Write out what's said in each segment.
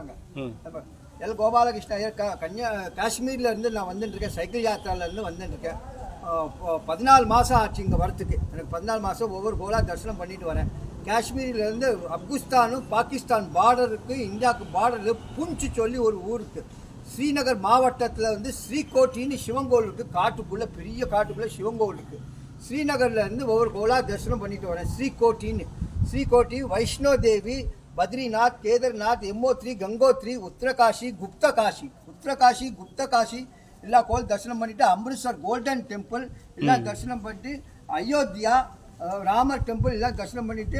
வாங்க. எல் கோபாலகிருஷ்ண ஐயர் காஷ்மீர்ல இருந்து நான் வந்துட்டு இருக்கேன். சைக்கிள் யாத்திரால இருந்து வந்துட்டு இருக்கேன். 14 மாதம் ஆச்சு இங்கே வரத்துக்கு. எனக்கு 14 மாதம் ஒவ்வொரு கோலா தரிசனம் பண்ணிட்டு வரேன். காஷ்மீர்லேருந்து ஆப்கானிஸ்தானும் பாகிஸ்தான் பார்டருக்கு, இந்தியாவுக்கு பார்டரு புஞ்ச் சொல்லி ஒரு ஊருக்கு, ஸ்ரீநகர் மாவட்டத்தில் வந்து ஸ்ரீகோட்டின்னு சிவங்கோல் இருக்குது. காட்டுக்குள்ளே, பெரிய காட்டுக்குள்ளே சிவங்கோல் இருக்குது. ஸ்ரீநகர்லேருந்து ஒவ்வொரு கோலா தரிசனம் பண்ணிட்டு வரேன். ஸ்ரீகோட்டி, வைஷ்ணோ தேவி, பத்ரிநாத், கேதார்நாத், யமுனோத்ரி, கங்கோத்ரி, உத்தரகாஷி, குப்தகாஷி எல்லா கோவில் தரிசனம் பண்ணிட்டு, அம்ரித்சர் கோல்டன் டெம்பிள் எல்லாம் தரிசனம் பண்ணிட்டு, அயோத்தியா ராமர் டெம்பிள் எல்லாம் தரிசனம் பண்ணிட்டு,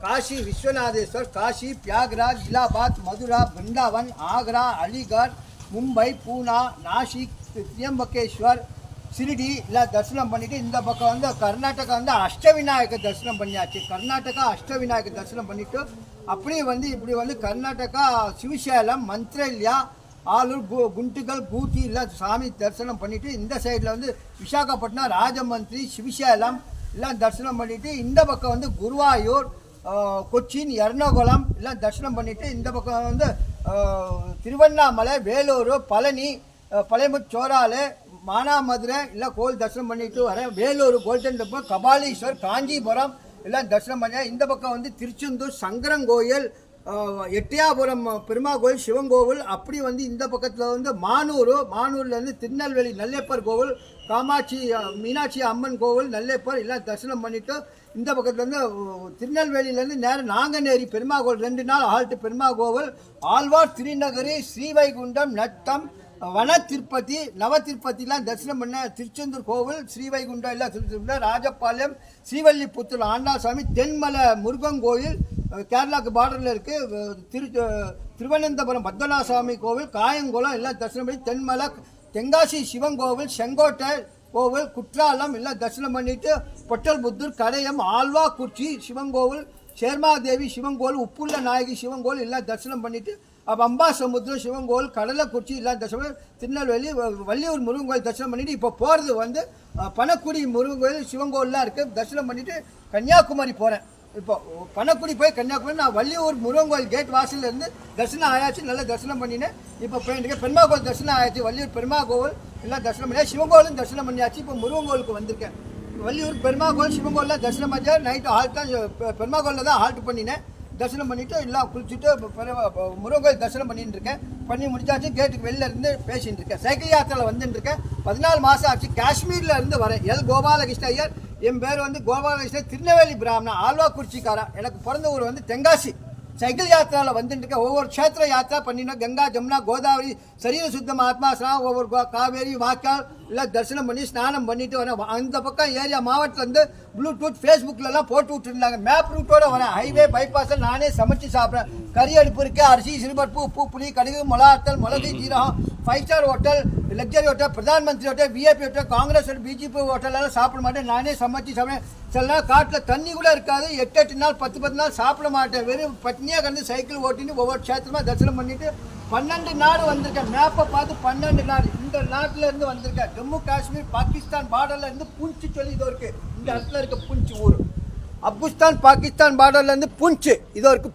காஷி விஸ்வநாதேஸ்வர், காஷி, பியாக்ராஜ், இலாபாத், மதுரா, பிருந்தாவன், ஆக்ரா, அலிகர், மும்பை, பூனா, நாசிக், திரியம்பகேஸ்வர், சிரிடி எல்லாம் தரிசனம் பண்ணிட்டு, இந்த பக்கம் வந்து கர்நாடகா வந்து அஷ்டவிநாயகர் தரிசனம் பண்ணியாச்சு. தரிசனம் பண்ணிட்டு அப்படியே வந்து இப்படி வந்து கர்நாடகா சிவசேலம், மந்த்ரல்யா, ஆலூர், குண்டுகல், கூத்தி எல்லாம் சாமி தரிசனம் பண்ணிட்டு, இந்த சைடில் வந்து விசாகப்பட்டினம், ராஜமந்திரி, சிவசேலம் எல்லாம் தரிசனம் பண்ணிட்டு, இந்த பக்கம் வந்து குருவாயூர், கொச்சின், எர்ணாகுளம் எல்லாம் தரிசனம் பண்ணிட்டு, இந்த பக்கம் வந்து திருவண்ணாமலை, வேலூர், பழனி, பழையமுச்சோராலு, மானாமதுரை எல்லாம் கோவில் தரிசனம் பண்ணிட்டு வரேன். வேலூர் கோல்டன் டெம்பிள், கபாலீஸ்வர், காஞ்சிபுரம் எல்லாம் தரிசனம் பண்ணேன். இந்த பக்கம் வந்து திருச்செந்தூர் சங்கரங்கோயில், எட்டியாபுரம் பெருமா கோவில், சிவன் கோவில். அப்படி வந்து இந்த பக்கத்தில் வந்து மானூர்லேருந்து திருநெல்வேலி நல்லேப்பர் கோவில், காமாட்சி மீனாட்சி அம்மன் கோவில், நல்லேப்பர் எல்லாம் தரிசனம் பண்ணிவிட்டு, இந்த பக்கத்துலேருந்து திருநெல்வேலியிலேருந்து நேரம் நாங்கநேரி பெருமா கோவில் 2 நாள் ஹால்ட்டு பெருமா கோவில், ஆழ்வார் திருநகரி, ஸ்ரீவைகுண்டம், நத்தம், வன திருப்பதி, நவ திருப்பதிலாம் தரிசனம் பண்ண, திருச்செந்தூர் கோவில், ஸ்ரீவைகுண்டம் எல்லாம் திருச்செந்தூர், ராஜபாளையம், ஸ்ரீவல்லிபுத்தூர் ஆண்டாசாமி, தென்மலை முருகன் கோயில் கேரளாவுக்கு பார்டரில் இருக்குது, திருவனந்தபுரம் பத்மநாசாமி கோவில், காயங்குளம் எல்லாம் தரிசனம் பண்ணி, தென்மலை, தென்காசி சிவன் கோவில், செங்கோட்டை கோவில், குற்றாலம் எல்லாம் தரிசனம் பண்ணிட்டு, பொட்டல்புத்தூர், கடையம், ஆழ்வாக்குறிச்சி சிவன் கோவில், சேர்மாதேவி சிவன் கோவில், உப்புள்ள நாயகி சிவன் கோவில் எல்லாம் தரிசனம் பண்ணிட்டு, அம்பாசமுத்திரம் சிவன் கோவில், கடலைக்குறிச்சி எல்லாம் தரிசனம், திருநெல்வேலி, வள்ளியூர் முருகன் கோவில் தரிசனம் பண்ணிட்டு, இப்போ போகிறது வந்து பனக்குடி முருகன் கோவில் சிவன் கோவில்லாம் இருக்குது. தரிசனம் பண்ணிட்டு கன்னியாகுமரி போகிறேன். இப்போ பனக்குடி போய் கன்னியாகுமரி, நான் வள்ளியூர் முருகன் கோவில் கேட் வாசலில் இருந்து தரிசனம் ஆயாச்சு. நல்லா தரிசனம் பண்ணினேன். இப்போ போயிட்டு பெருமா கோவில் தரிசனம் ஆயாச்சு. வள்ளியூர் பெருமா கோவில் எல்லாம் தரிசனம் பண்ணியா, சிவன் கோவிலும் தரிசனம் பண்ணியாச்சு. இப்போ முருகன் கோவிலுக்கு வந்திருக்கேன். வள்ளியூர் பெருமா கோவில், சிவன் கோவிலாம் தரிசனம் பண்ணி நைட்டு ஹால்ட் தான் பெருமா கோவிலில் தான் ஹால்ட் பண்ணினேன். தரிசனம் பண்ணிவிட்டு எல்லாம் குளிச்சுட்டு முருகன் கோயில் தரிசனம் பண்ணிட்டு இருக்கேன். பண்ணி முடிச்சாச்சு. கேட்டுக்கு வெளில இருந்து பேசிட்டு இருக்கேன். சைக்கிள் யாத்திரையில் வந்துட்டு இருக்கேன். 14 மாதம் ஆச்சு. காஷ்மீரில் இருந்து வரேன். எல் கோபாலகிருஷ்ண ஐயர். என் பேர் வந்து கோபாலகிருஷ்ணன், திருநெல்வேலி பிராமணன், ஆழ்வாக்குறிச்சிக்காரன். எனக்கு பிறந்த ஊர் வந்து தென்காசி. சைக்கிள் யாத்திராவில் வந்துட்டு இருக்கேன். ஒவ்வொரு க்ஷேத்திர யாத்திரா பண்ணினோம். கங்கா, ஜமுனா, கோதாவரி, சரீர சுத்தம், ஆத்மா ஸ்நானம், ஒவ்வொரு காவேரி, வாய்க்கால் எல்லாம் தரிசனம் பண்ணி ஸ்நானம் பண்ணிட்டு வரேன். அந்த பக்கம் ஏரியா மாவட்டத்துலேருந்து ப்ளூடூத் ஃபேஸ்புக்கிலலாம் போட்டு விட்டுருந்தாங்க. மேப் ரூட்டோடு வரேன். ஹைவே பைபாஸில் நானே சமைச்சு சாப்பிட்றேன். கறி அடுப்பு இருக்குது. அரிசி, சிறுபருப்பு, உப்பு, புளி, கடுகு, மிளகாத்தல், மிளகு, ஜீரகம், 5 star hotel, luxury hotel, Pradhan Mantri hotel, VIP hotel, Congress hotel, BJP ஹோட்டலெல்லாம் சாப்பிட மாட்டேன். நானே சமைச்சு சாப்பிடுவேன். சில நாள் காட்டில் தண்ணி கூட இருக்காது. 8 நாள் 10 நாள் சாப்பிட மாட்டேன். வெறும் பட்னியாக கிடந்து சைக்கிள் ஓட்டின்னு ஒவ்வொரு க்ஷேத்திரமாக தரிசனம் பண்ணிட்டு 12 நாடு வந்திருக்கேன். மேப்பை பார்த்து 12 நாடு இந்த நாட்டில் இருந்து வந்திருக்கேன். ஜம்மு காஷ்மீர் பாகிஸ்தான் பார்டர்ல இருந்து புஞ்ச் சொல்லி இதோ இருக்கு. இந்த இடத்துல இருக்க புஞ்ச் ஊர். ஆப்கானிஸ்தான் பாகிஸ்தான் பார்டர்ல இருந்து புஞ்ச் இதோ இருக்கு.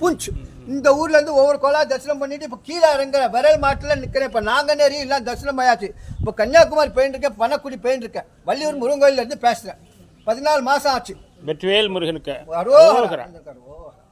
புஞ்ச் இந்த ஊர்ல இருந்து ஒவ்வொரு கோலா தரிசனம் பண்ணிட்டு இப்போ கீழே இறங்குற விரல் மாட்டில் நிற்கிறேன். இப்போ நாங்கநேரி எல்லாம் தரிசனம் ஆயாச்சு. இப்போ கன்னியாகுமரி போயிட்டு இருக்கேன். பனக்குடி போயிட்டு இருக்கேன். வள்ளியூர் முருகன் கோயில இருந்து பேசுறேன். 14 மாதம் ஆச்சு. வெற்றிவேல் முருகனுக்கு அரோகரா.